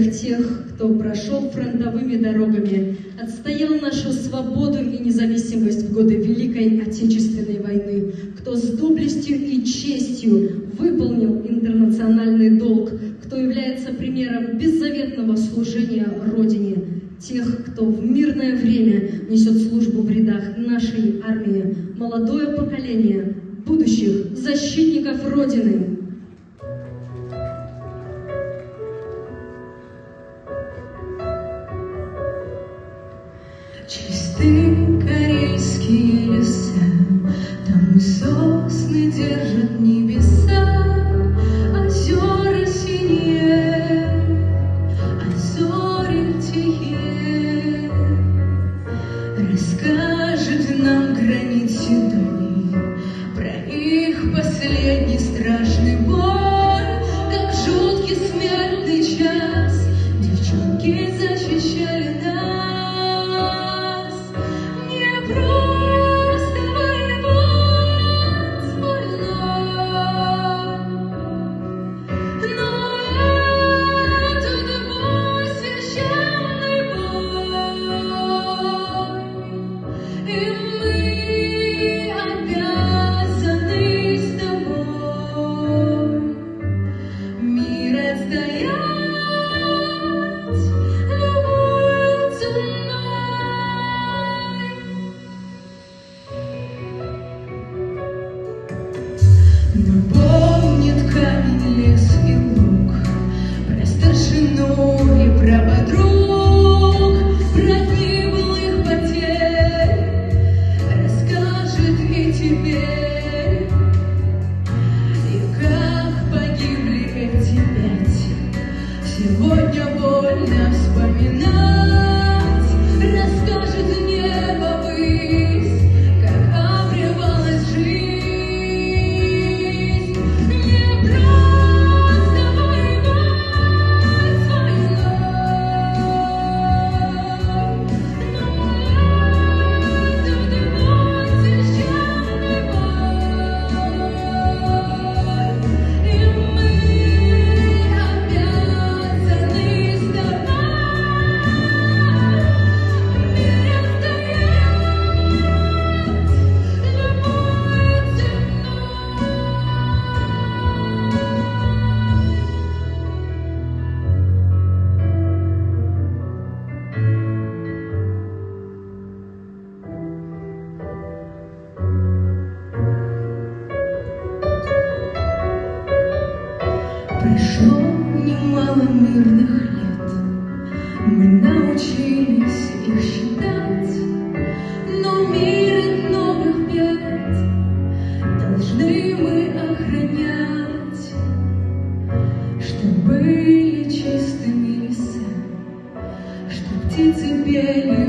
Тех, кто прошел фронтовыми дорогами, отстоял нашу свободу и независимость в годы Великой Отечественной войны, кто с доблестью и честью выполнил интернациональный долг, кто является примером беззаветного служения Родине, тех, кто в мирное время несет службу в рядах нашей армии, молодое поколение будущих защитников Родины. Чистые карельские леса, там и сосны держат небеса, озера синие, а зори тихие. Расскажет нам гранит седой про их последний страшный бой, как жуткий смертный час девчонки защищали нас. Напомнит камень, лес и луг про старшину и про подруг, про гиблых потерь расскажет и теперь. И как погибли эти 5, сегодня больно вспоминать. Расскажет небо высь, как обрывалась жизнь. Прошло немало мирных лет, мы научились их считать, но мир от новых бед должны мы охранять, чтоб были чистыми леса, чтоб птицы пели